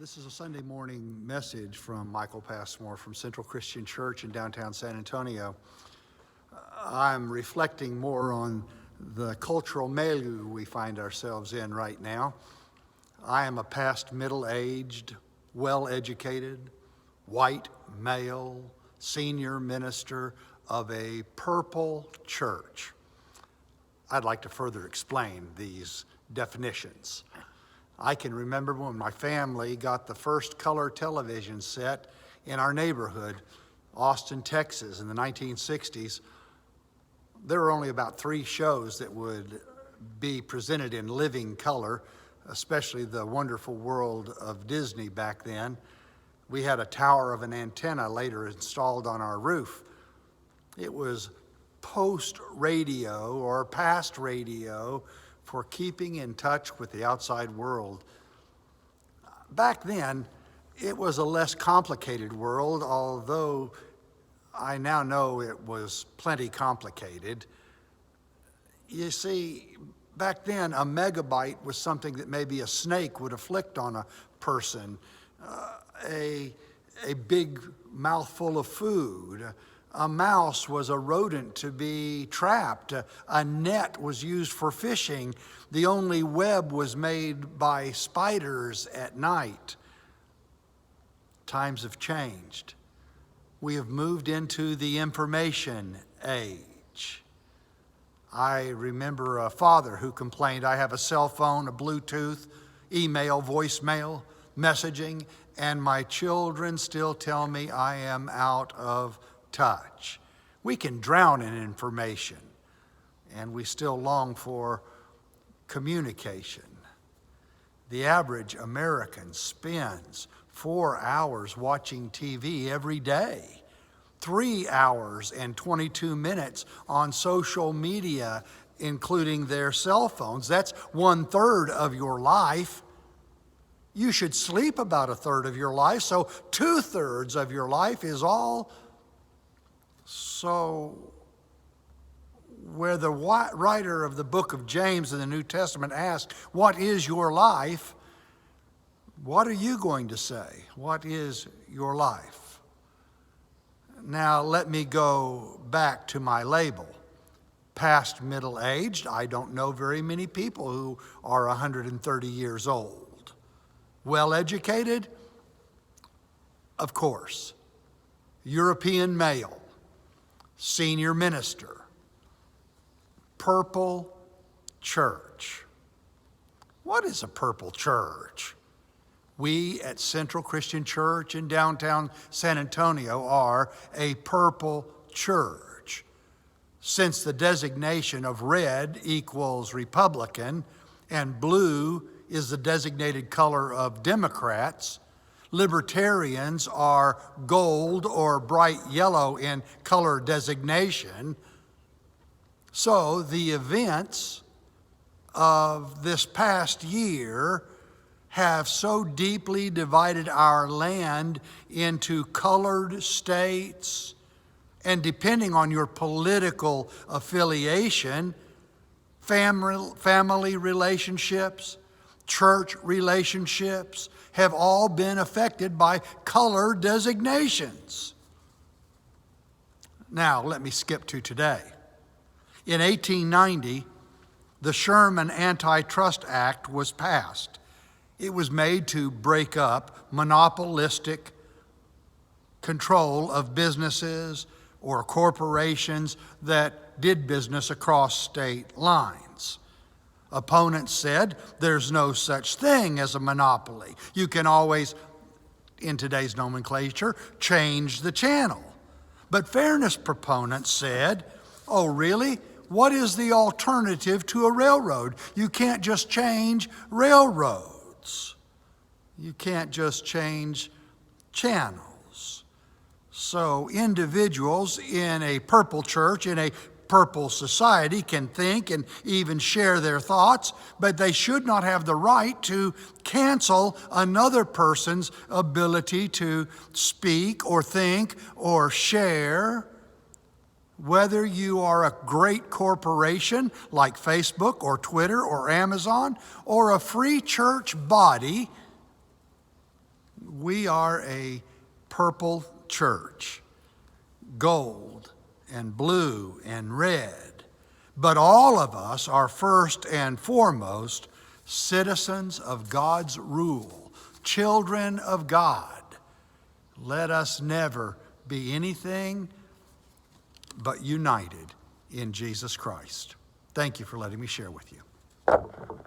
This is a Sunday morning message from Michael Passmore from Central Christian Church in downtown San Antonio. I'm reflecting more on the cultural milieu we find ourselves in right now. I am a past middle-aged, well-educated, white male, senior minister of a purple church. I'd like to further explain these definitions. I can remember when my family got the first color television set in our neighborhood, Austin, Texas, in the 1960s. There were only about 3 shows that would be presented in living color, especially the wonderful world of Disney back then. We had a tower of an antenna later installed on our roof. It was post-radio or past radio for keeping in touch with the outside world. Back then, it was a less complicated world, although I now know it was plenty complicated. You see, back then, a megabyte was something that maybe a snake would afflict on a person, a big mouthful of food. A mouse was a rodent to be trapped. A net was used for fishing. The only web was made by spiders at night. Times have changed. We have moved into the information age. I remember a father who complained, I have a cell phone, a Bluetooth, email, voicemail, messaging, and my children still tell me I am out of touch. We can drown in information, and we still long for communication. The average American spends 4 hours watching TV every day, 3 hours and 22 minutes on social media, including their cell phones. That's 1/3 of your life. You should sleep about 1/3 of your life, so 2/3 of your life is all. So, where the writer of the book of James in the New Testament asks, what is your life? What are you going to say? What is your life? Now, let me go back to my label. Past middle-aged, I don't know very many people who are 130 years old. Well-educated? Of course. European male. Senior minister, purple church. What is a purple church? We at Central Christian Church in downtown San Antonio are a purple church. Since the designation of red equals Republican and blue is the designated color of Democrats, libertarians are gold or bright yellow in color designation. So the events of this past year have so deeply divided our land into colored states, and depending on your political affiliation, family relationships, church relationships have all been affected by color designations. Now, let me skip to today. In 1890, the Sherman Antitrust Act was passed. It was made to break up monopolistic control of businesses or corporations that did business across state lines. Opponents said there's no such thing as a monopoly. You can always, in today's nomenclature, change the channel. But fairness proponents said, oh really? What is the alternative to a railroad? You can't just change railroads. You can't just change channels. So individuals in a purple church, in a purple society, can think and even share their thoughts, but they should not have the right to cancel another person's ability to speak or think or share. Whether you are a great corporation like Facebook or Twitter or Amazon, or a free church body, We are a purple church, gold and blue and red, but all of us are first and foremost citizens of God's rule, children of God. Let us never be anything but united in Jesus Christ. Thank you for letting me share with you.